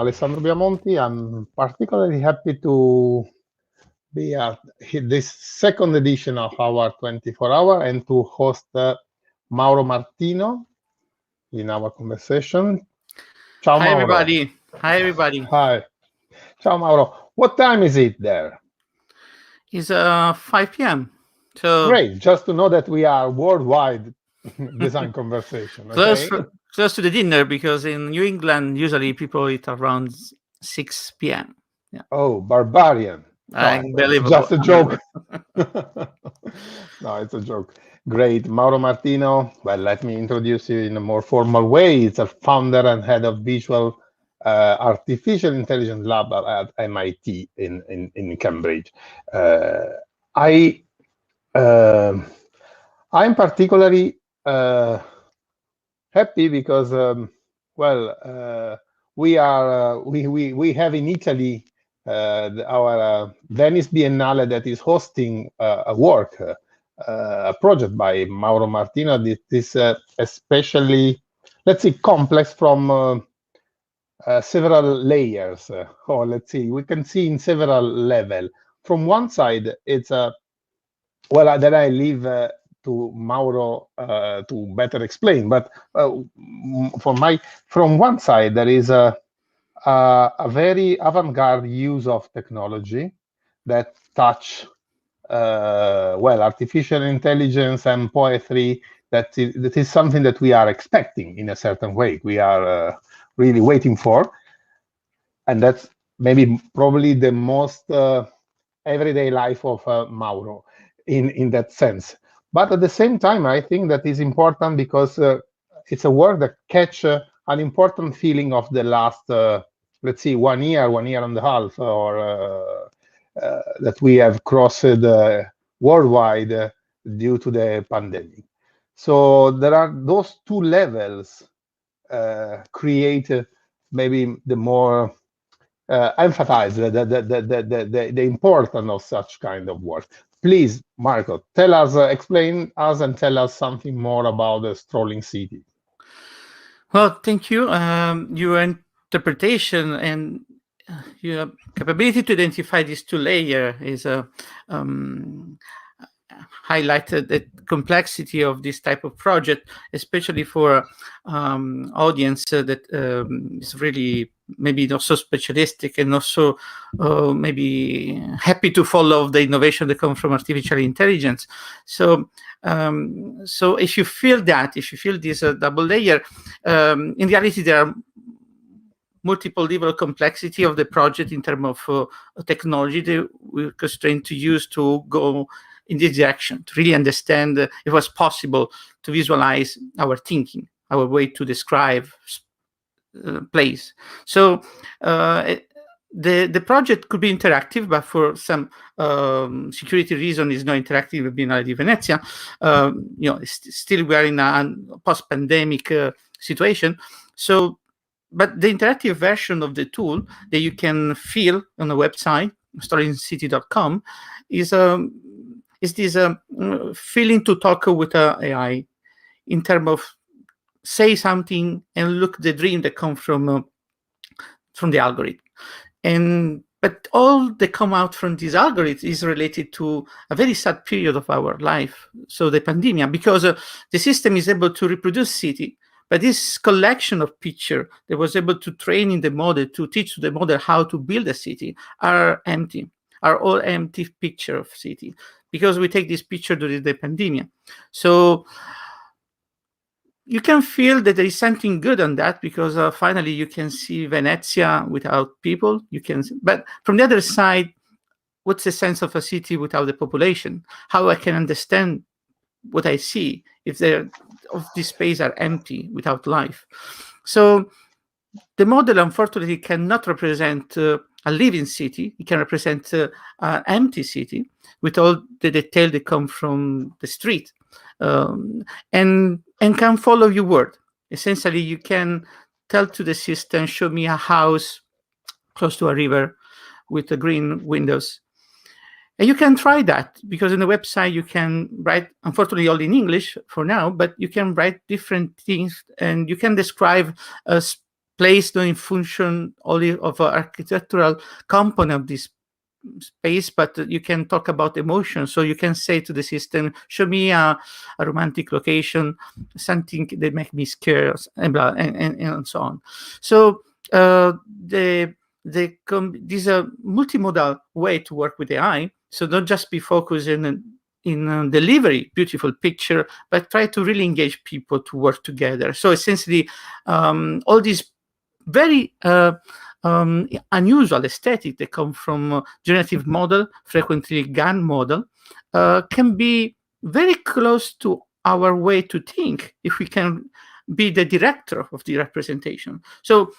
Alessandro Biamonti. I'm particularly happy to be at this second edition of our 24-hour and to host Mauro Martino in our conversation. Ciao, Hi, Mauro. everybody. Hi, everybody. Hi. Ciao, Mauro. What time is it there? It's 5 p.m. So Great. Just to know that we are worldwide design conversation. Okay? close to the dinner, because in New England, usually people eat around 6 p.m. Yeah. Oh, barbarian. Unbelievable. Just a joke. No, it's a joke. Great. Mauro Martino. Well, let me introduce you in a more formal way. It's a founder and head of visual artificial intelligence lab at MIT in Cambridge. I'm particularly happy because, we have in Italy our Venice Biennale that is hosting a work, a project by Mauro Martino. This is especially, let's say, complex from several layers, or let's see, we can see in several levels. From one side, it's that I leave to Mauro to better explain. But from one side, there is a very avant-garde use of technology that touch artificial intelligence and poetry. That is something that we are expecting in a certain way. We are really waiting for, and that's probably the most everyday life of Mauro in that sense. But at the same time, I think that is important because it's a work that catch an important feeling of the last, let's see, 1 year and a half, or that we have crossed worldwide due to the pandemic. So there are those two levels create maybe the more emphasize the importance of such kind of work. Please, Marco, explain us and tell us something more about the strolling city. Well, thank you. Your interpretation and your capability to identify these two layers is highlighted the complexity of this type of project, especially for audience that is really maybe not so specialistic and not so maybe happy to follow the innovation that comes from artificial intelligence. So if you feel this double layer, in reality there are multiple level of complexity of the project in terms of technology that we're constrained to use to go in this direction, to really understand if it was possible to visualize our thinking, our way to describe place. So the project could be interactive, but for some security reason is not interactive with Biennale di Venezia. Still we are in a post-pandemic situation. So, but the interactive version of the tool that you can feel on the website, storycity.com, is this feeling to talk with AI in terms of say something and look the dream that comes from the algorithm. But all that come out from this algorithm is related to a very sad period of our life, so the pandemic, because the system is able to reproduce city, but this collection of picture that was able to train in the model, to teach the model how to build a city, are all empty picture of city, because we take this picture during the pandemic. So you can feel that there is something good on that, because finally you can see Venezia without people. But from the other side, what's the sense of a city without the population? How I can understand what I see if these spaces are empty without life? So the model, unfortunately, cannot represent a living city. It can represent an empty city with all the detail that come from the street, and can follow your word. Essentially, you can tell to the system, show me a house close to a river with the green windows. And you can try that, because in the website you can write, unfortunately all in English for now, but you can write different things, and you can describe placed in function only of an architectural component of this space, but you can talk about emotion. So you can say to the system, show me a romantic location, something that make me scared, and blah, and so on. So this is a multimodal way to work with AI. So don't just be focused in delivery beautiful picture, but try to really engage people to work together. So essentially, all these very unusual aesthetic that come from generative model, frequently GAN model, can be very close to our way to think if we can be the director of the representation. So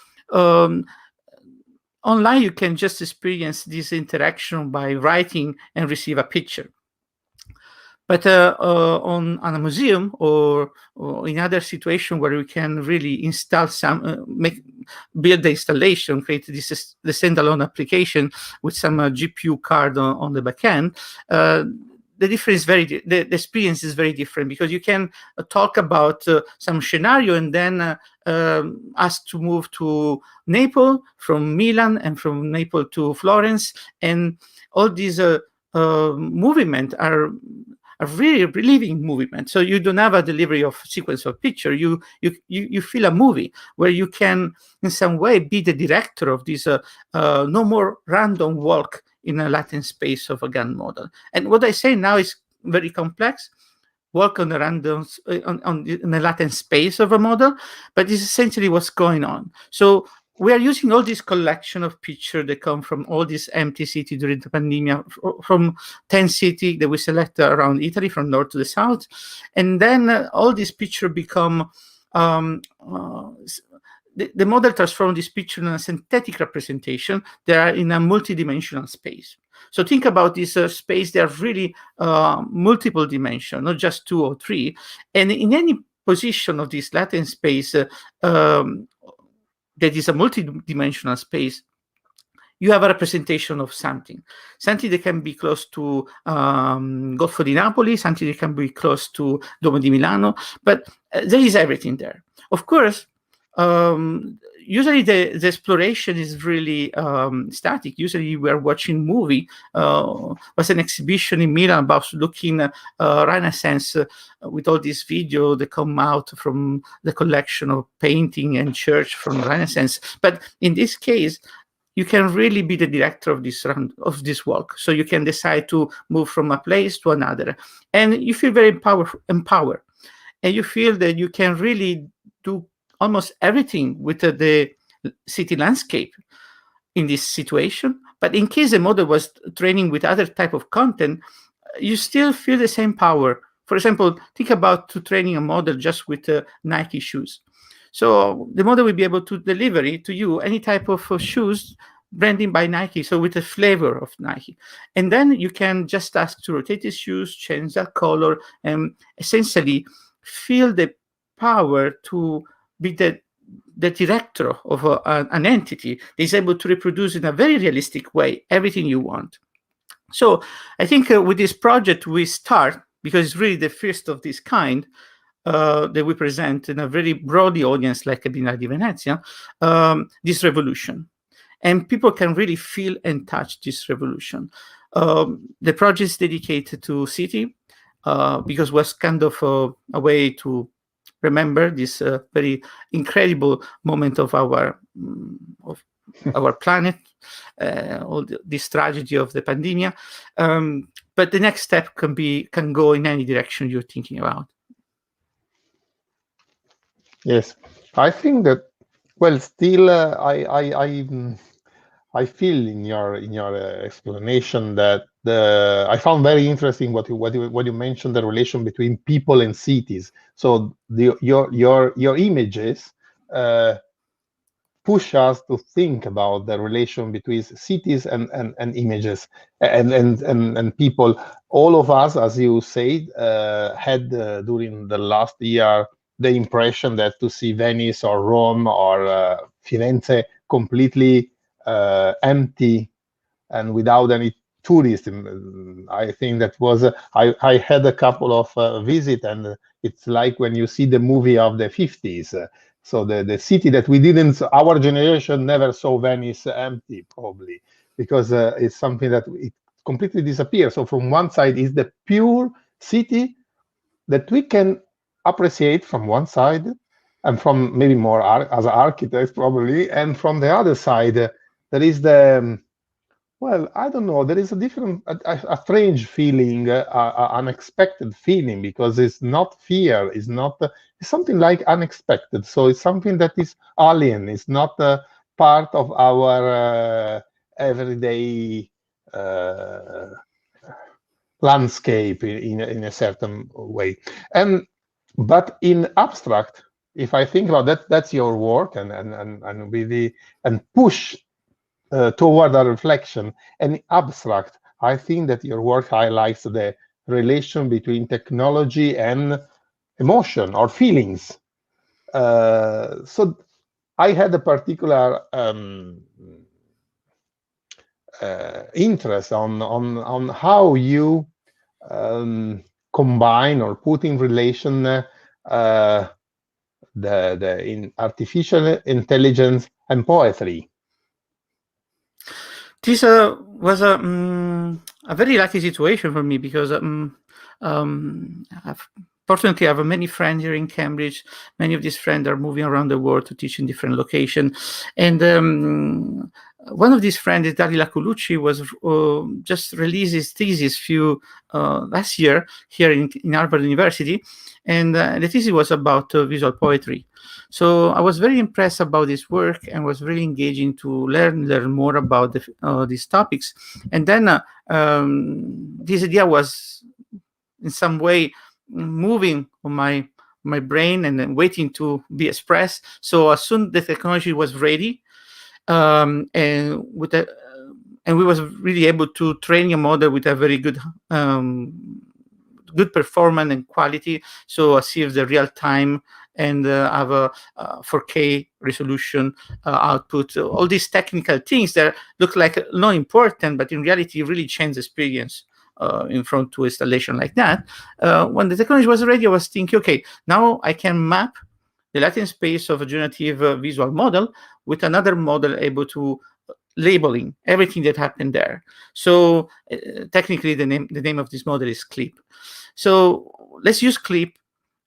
online, you can just experience this interaction by writing and receive a picture. But on a museum or in other situation where we can really install some, build the installation, create the standalone application with some GPU card on the back end, the difference the experience is very different, because you can talk about some scenario and then ask to move to Naples from Milan, and from Naples to Florence, and all these movements are really living movement. So you don't have a delivery of sequence of picture. You feel a movie where you can in some way be the director of this no more random walk in a latent space of a GAN model. And what I say now is very complex. Work on the random in the latent space of a model, but this is essentially what's going on. So we are using all this collection of pictures that come from all these empty cities during the pandemic, from 10 cities that we select around Italy, from north to the south. And then all these pictures become, the model transforms this picture in a synthetic representation. They are in a multidimensional space. So think about this space. They are really multiple dimensions, not just 2 or 3. And in any position of this latent space, that is a multi-dimensional space, you have a representation of something that can be close to Golfo di Napoli, something that can be close to Duomo di Milano, but there is everything there. Of course, usually the exploration is really static. Usually we are watching movie. Was an exhibition in Milan about looking Renaissance with all these video that come out from the collection of painting and church from Renaissance. But in this case, you can really be the director of this walk. So you can decide to move from a place to another, and you feel very empowered, and you feel that you can really do almost everything with the city landscape in this situation. But in case the model was training with other type of content, you still feel the same power. For example, think about training a model just with Nike shoes. So the model will be able to deliver it to you any type of shoes branding by Nike, so with the flavor of Nike. And then you can just ask to rotate the shoes, change that color, and essentially feel the power to be the director of an entity that is able to reproduce in a very realistic way everything you want. So I think with this project we start, because it's really the first of this kind, that we present in a very broad audience like Biennale di Venezia, this revolution. And people can really feel and touch this revolution. The project is dedicated to city, because it was kind of a way to remember this very incredible moment of our planet, all this tragedy of the pandemic. But the next step can go in any direction you're thinking about. Yes, I think that, well, still I feel in your explanation that I found very interesting what you mentioned, the relation between people and cities. So your images push us to think about the relation between cities and images and people. All of us, as you said, had during the last year the impression that to see Venice or Rome or Firenze completely empty and without any tourists. I think that was I had a couple of visits, and it's like when you see the movie of the 50s. So the city that we didn't, our generation never saw Venice empty, probably, because it's something that it completely disappears. So from one side is the pure city that we can appreciate from one side, and from maybe more as architects probably, and from the other side, there is the, well, I don't know, there is a different, a strange feeling, unexpected feeling, because it's not fear, it's not, it's something like unexpected. So it's something that is alien, it's not part of our everyday landscape in a certain way. But in abstract, if I think about that, that's your work, and really, and push toward a reflection. And abstract, I think that your work highlights the relation between technology and emotion or feelings. So I had a particular interest on how you combine or put in relation the artificial intelligence and poetry. This was a very lucky situation for me, because fortunately, I have many friends here in Cambridge. Many of these friends are moving around the world to teach in different locations. And one of these friends is Dalila Colucci, was just released his thesis last year here in Harvard University. And the thesis was about visual poetry. So I was very impressed about this work and was really engaging to learn more about these topics. And then this idea was in some way moving on my brain and then waiting to be expressed. So as soon the technology was ready, and we was really able to train a model with a very good performance and quality, so achieve the real time and have a 4K resolution output. All these technical things that look like not important, but in reality really change the experience in front to installation like that. When the technology was ready, I was thinking, okay, now I can map the latent space of a generative visual model with another model able to labeling everything that happened there. So technically, the name of this model is CLIP. So let's use CLIP.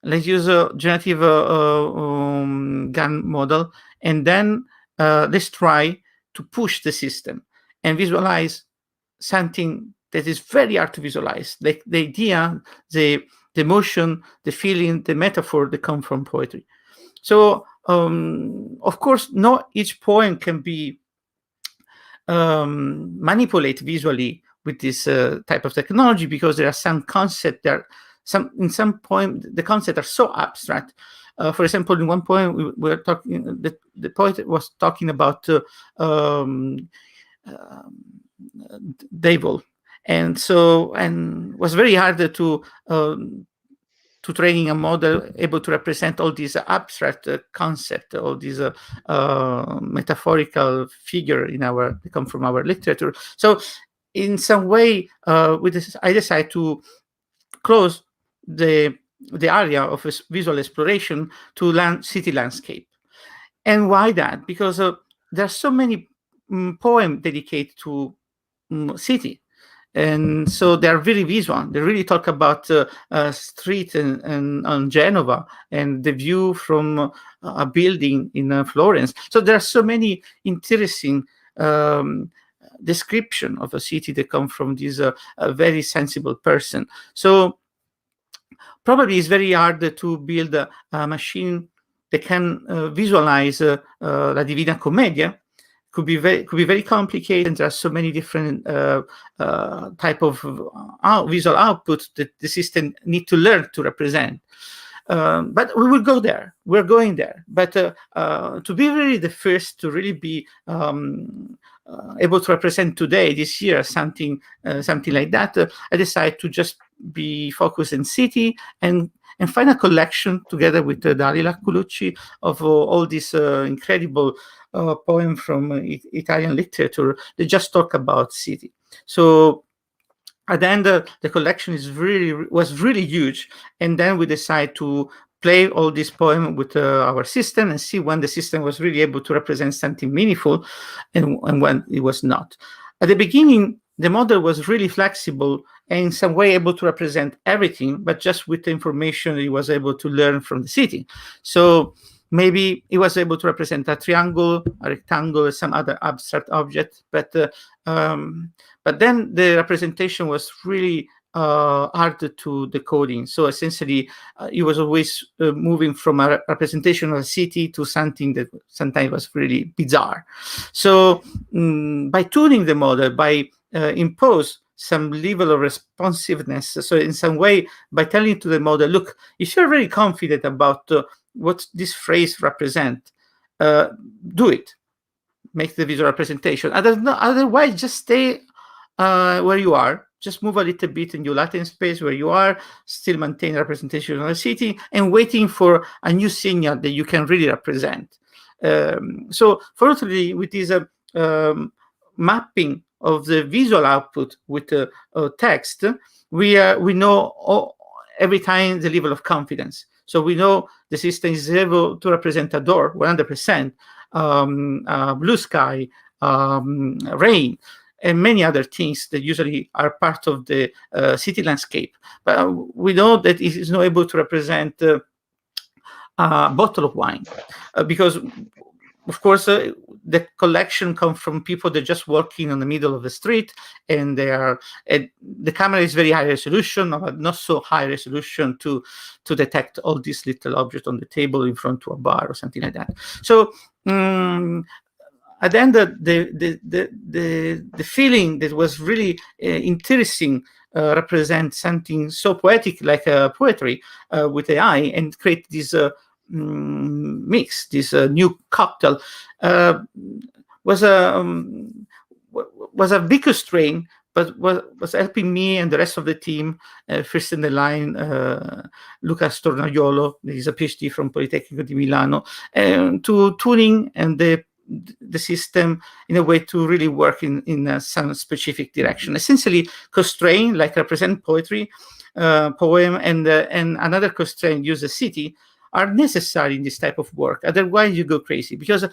Let's use a generative GAN model, and then let's try to push the system and visualize something that is very hard to visualize, like the idea, the emotion, the feeling, the metaphor that come from poetry. So, of course, not each poem can be manipulated visually with this type of technology, because there are some concepts that in some poem the concepts are so abstract. For example, in one poem we were talking, the poet was talking about devil, and was very hard to training a model able to represent all these abstract concepts, all these metaphorical figure that come from our literature. So in some way, I decided to close the area of visual exploration to city landscape. And why that? Because there are so many poems dedicated to city. And so they're really visual. They really talk about street and on Genova and the view from a building in Florence. So there are so many interesting description of a city that come from this very sensible person. So probably it's very hard to build a machine that can visualize La Divina Commedia. Could be very complicated, and there are so many different type of visual output that the system need to learn to represent. But we will go there. We're going there. But to be really the first to really be able to represent today, this year, something like that, I decided to just be focused in city and find a collection together with Dalila Colucci of all these incredible poems from Italian literature that just talk about city. So at the end, the collection was really huge, and then we decided to play all this poem with our system and see when the system was really able to represent something meaningful and when it was not. At the beginning, the model was really flexible and in some way able to represent everything, but just with the information it was able to learn from the city. So maybe it was able to represent a triangle, a rectangle, or some other abstract object, but then the representation was really hard to decoding. So essentially, it was always moving from a representation of a city to something that sometimes was really bizarre. So by tuning the model, by impose some level of responsiveness, so in some way, by telling to the model, look, if you're very confident about what this phrase represent, do it. Make the visual representation. Otherwise, just stay where you are. Just move a little bit in your Latin space where you are, still maintain representation of the city, and waiting for a new signal that you can really represent. So fortunately, with this mapping of the visual output with text, we know every time the level of confidence. So we know the system is able to represent a door 100%, blue sky, rain, and many other things that usually are part of the city landscape. But we know that it is not able to represent a bottle of wine because, of course, the collection comes from people that are just walking in the middle of the street, and the camera is very high resolution, but not so high resolution to detect all these little objects on the table in front of a bar or something like that. So at the end, the feeling that was really interesting represents something so poetic like poetry with AI, and create this mix, this new cocktail, was a big constraint, but was helping me and the rest of the team. First in the line, Luca Stornaiolo, he's a PhD from Politecnico di Milano, to tuning and the system in a way to really work in some specific direction. Essentially, constraint like represent poetry, poem, and another constraint use a city are necessary in this type of work. Otherwise, you go crazy because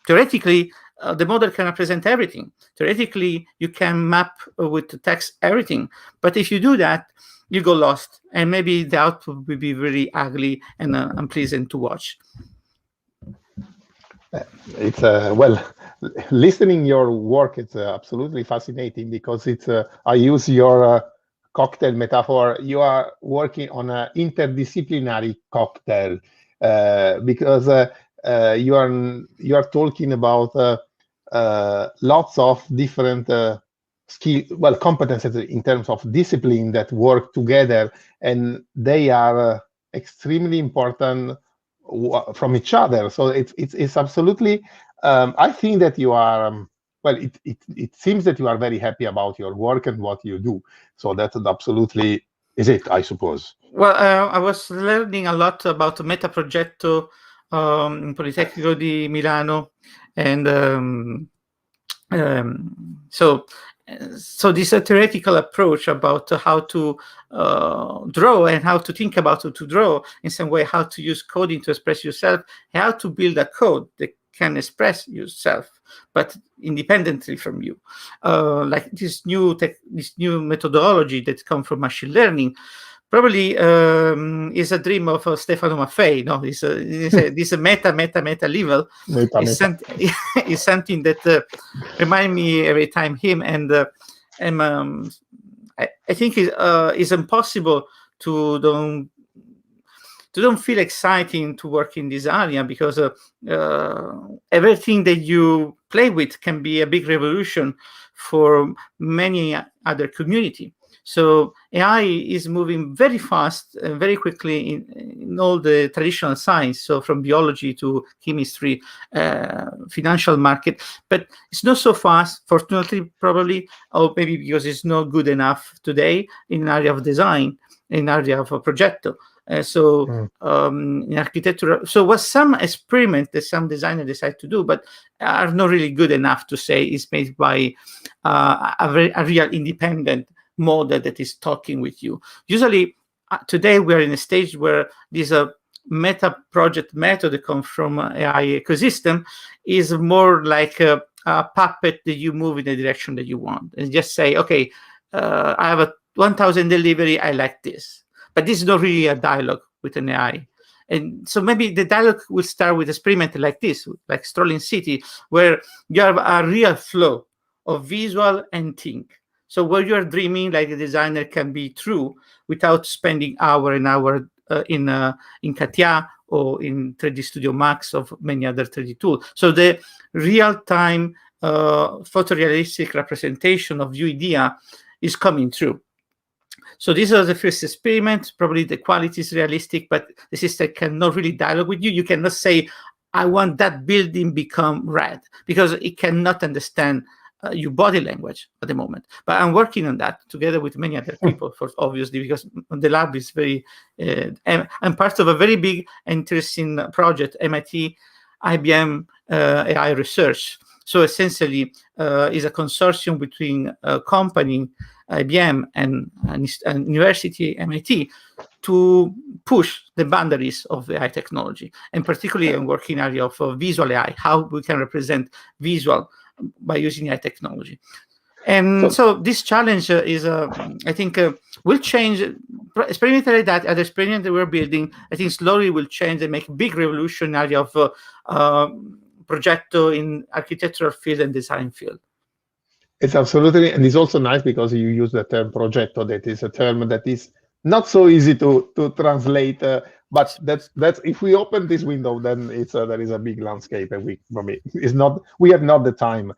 theoretically, the model can represent everything. Theoretically, you can map with the text everything. But if you do that, you go lost, and maybe the output will be really ugly and unpleasant to watch. It's well, listening your work, it's absolutely fascinating because it's I use your cocktail metaphor. You are working on an interdisciplinary cocktail because you are talking about lots of different competences in terms of discipline that work together, and they are extremely important from each other. So it's absolutely. I think that you are. Well, it seems that you are very happy about your work and what you do. So that absolutely is it, I suppose. Well, I was learning a lot about Meta Progetto in Politecnico di Milano, and so this theoretical approach about how to draw and how to think about it, to draw in some way, how to use coding to express yourself, how to build a code that can express yourself, but independently from you. Like this new methodology that comes from machine learning, probably is a dream of Stefano Maffei. No, this meta level is something that reminds me every time him, and I think it's impossible to don't feel exciting to work in this area because everything that you play with can be a big revolution for many other community. So AI is moving very fast and very quickly in all the traditional science, so from biology to chemistry, financial market, but it's not so fast, fortunately, probably, or maybe because it's not good enough today in an area of design, in an area of a progetto. In architecture, so was some experiment that some designer decide to do, but are not really good enough to say it's made by a real independent model that is talking with you. Usually, today we are in a stage where this meta project method that comes from AI ecosystem is more like a puppet that you move in the direction that you want, and just say, okay, I have a 1,000 delivery, I like this. But this is not really a dialogue with an AI. And so maybe the dialogue will start with experiment like this, like Strolling City, where you have a real flow of visual and think. So where you're dreaming like a designer can be true without spending hour and hour in CATIA or in 3D Studio Max or many other 3D tools. So the real-time photorealistic representation of your idea is coming through. So these are the first experiments. Probably the quality is realistic, but the system cannot really dialogue with you. You cannot say, I want that building become red, because it cannot understand your body language at the moment. But I'm working on that together with many other people, for obviously, because the lab is very, I'm part of a very big, interesting project, MIT, IBM AI research. So essentially, is a consortium between a company, IBM, and university, MIT, to push the boundaries of AI technology. And particularly, I'm working in the area of visual AI, how we can represent visual by using AI technology. And so this challenge is, I think, will change. Experimentally, that other experiment that we're building, I think slowly will change and make a big revolution in the area of progetto in architectural field and design field. It's absolutely, and it's also nice because you use the term progetto. That is a term that is not so easy to translate. But that's if we open this window, then it's there is a big landscape, and we have not the time.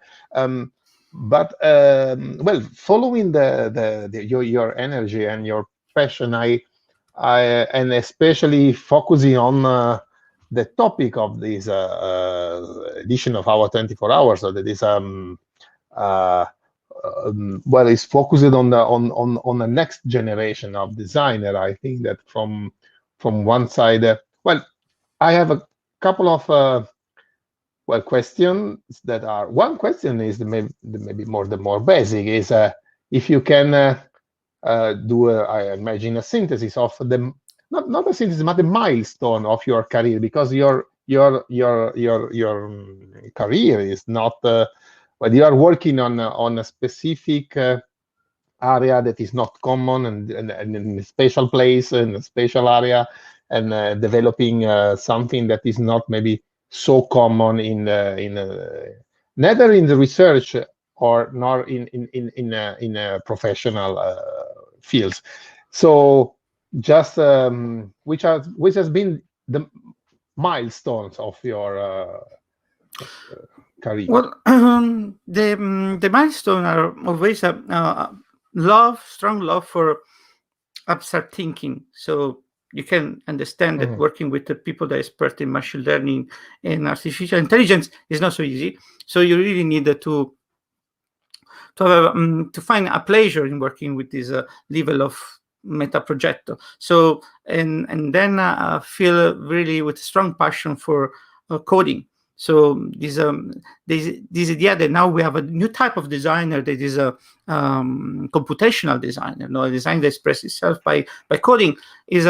But well, following your energy and your passion, and especially focusing on the topic of this edition of our 24 hours, so that is well, it's focused on the next generation of designer. I think that from one side, well, I have a couple of well, questions that are. One question is maybe the more basic is if you can do I imagine a synthesis of the not a synthesis but the milestone of your career, because your career is not well, you are working on a specific area that is not common, and in a special place, in a special area, and developing something that is not maybe so common neither in the research or nor in professional fields. So just which has been the milestones of your career? Well, the milestones are always a strong love for abstract thinking. So you can understand that working with the people that are expert in machine learning and artificial intelligence is not so easy. So you really need to find a pleasure in working with this level of meta progetto. So and then feel really with strong passion for coding. So this idea that now we have a new type of designer that is a computational designer, a design that expresses itself by coding, is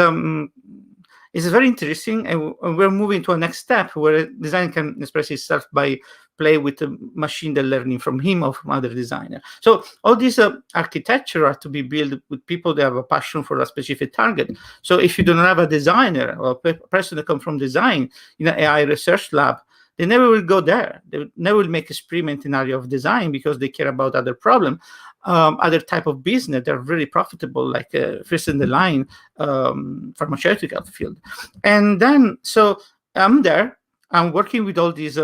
very interesting, and we're moving to a next step where a design can express itself by play with the machine that learning from him or from other designer. So all these architecture are to be built with people that have a passion for a specific target. So if you don't have a designer or a person that comes from design in an AI research lab, they never will go there. They never will make experiment in area of design because they care about other problem, other type of business that are really profitable, like first in the line pharmaceutical field. And then, so I'm there. I'm working with all these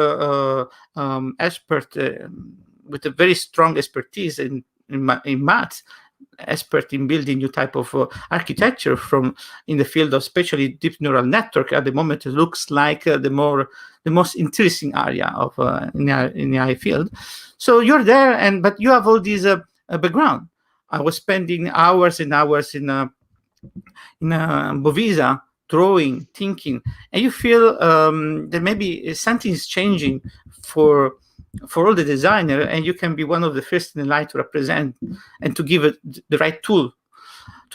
experts with a very strong expertise in math, expert in building new type of architecture in the field of especially deep neural network. At the moment, it looks like the most interesting area of in the AI field. So you're there, but you have all these background. I was spending hours and hours in Bovisa, drawing, thinking, and you feel that maybe something is changing for all the designer, and you can be one of the first in the line to represent and to give it the right tool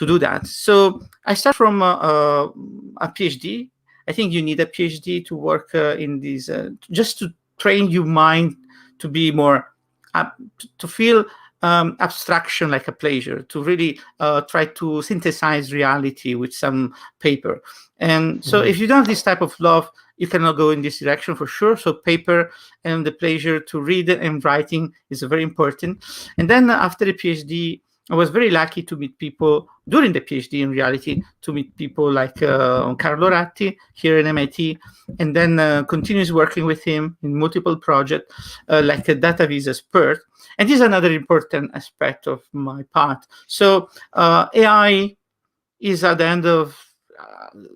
do that. So I start from a PhD. I think you need a PhD to work in these, just to train your mind to be more, to feel abstraction like a pleasure, to really try to synthesize reality with some paper. And so if you don't have this type of love, you cannot go in this direction for sure. So paper and the pleasure to read and writing is very important. And then after the PhD, I was very lucky to meet people during the PhD, in reality, to meet people like Carlo Ratti here in MIT, and then continues working with him in multiple projects, like a data viz expert. And this is another important aspect of my path. So AI is at the end of,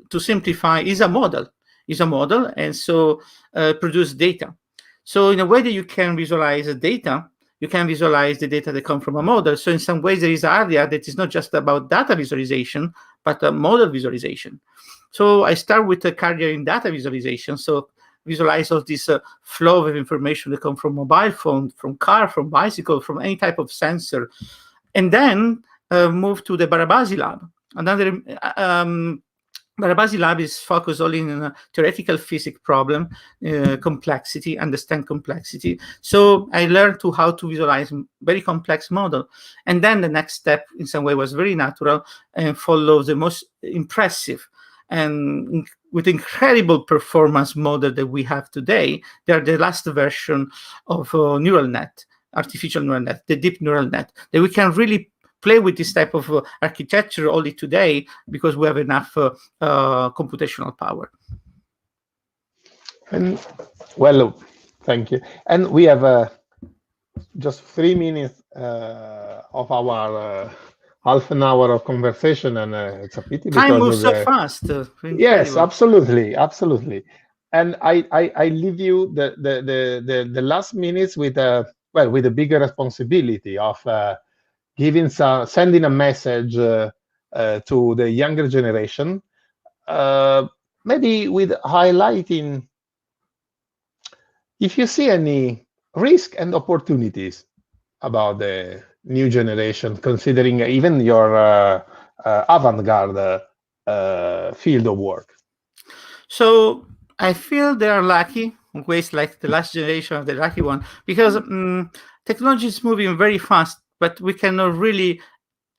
to simplify, is a model, and so produce data. So in a way that you can visualize the data, you can visualize the data that come from a model. So in some ways, there is an area that is not just about data visualization, but a model visualization. So I start with a career in data visualization. So visualize all this flow of information that come from mobile phone, from car, from bicycle, from any type of sensor. And then move to the Barabasi lab. Another Barabasi lab is focused only on a theoretical physics problem, complexity, understand complexity. So I learned how to visualize very complex model. And then the next step in some way was very natural and follow the most impressive and with incredible performance model that we have today. They are the last version of neural net, artificial neural net, the deep neural net, that we can really play with this type of architecture only today because we have enough computational power. And well, thank you. And we have just 3 minutes of our half an hour of conversation, and it's a pity. Time moves so fast. Yes, absolutely, absolutely. And I leave you the last minutes with with a bigger responsibility of sending a message to the younger generation, maybe with highlighting if you see any risk and opportunities about the new generation, considering even your avant-garde field of work. So I feel they are lucky in ways like the last generation of the lucky one, because technology is moving very fast, but we cannot really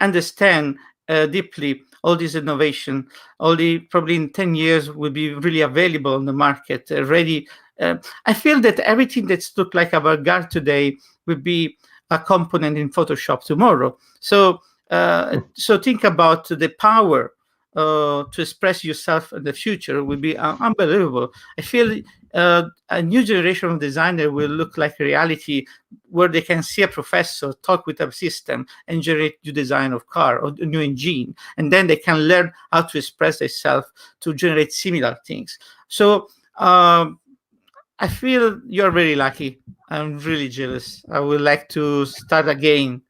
understand deeply all this innovation. Only probably in 10 years will be really available on the market, ready. I feel that everything that's looked like avant-garde today will be a component in Photoshop tomorrow. So, so think about the power to express yourself in the future will be unbelievable. I feel a new generation of designer will look like reality, where they can see a professor talk with a system and generate new design of car or a new engine, and then they can learn how to express themselves to generate similar things. So I feel you're very lucky. I'm really jealous. I would like to start again,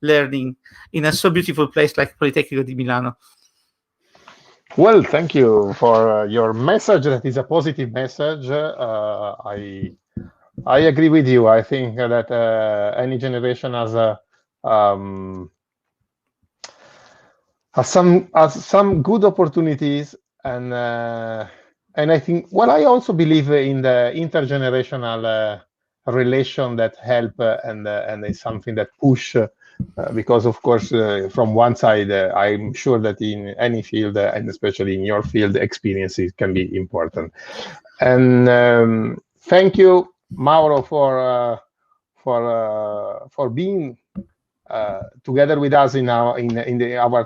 learning in a so beautiful place like Politecnico di Milano. Well, thank you for your message. That is a positive message. I agree with you. I think that any generation has some good opportunities, and I think, well, I also believe in the intergenerational relation that help and it's something that push. Because of course, from one side, I'm sure that in any field, and especially in your field, experiences can be important. And thank you, Mauro, for being together with us in our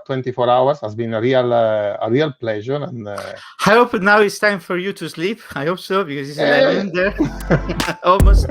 24 hours. Has been a real pleasure. And I hope now it's time for you to sleep. I hope so, because it's 11 there, almost.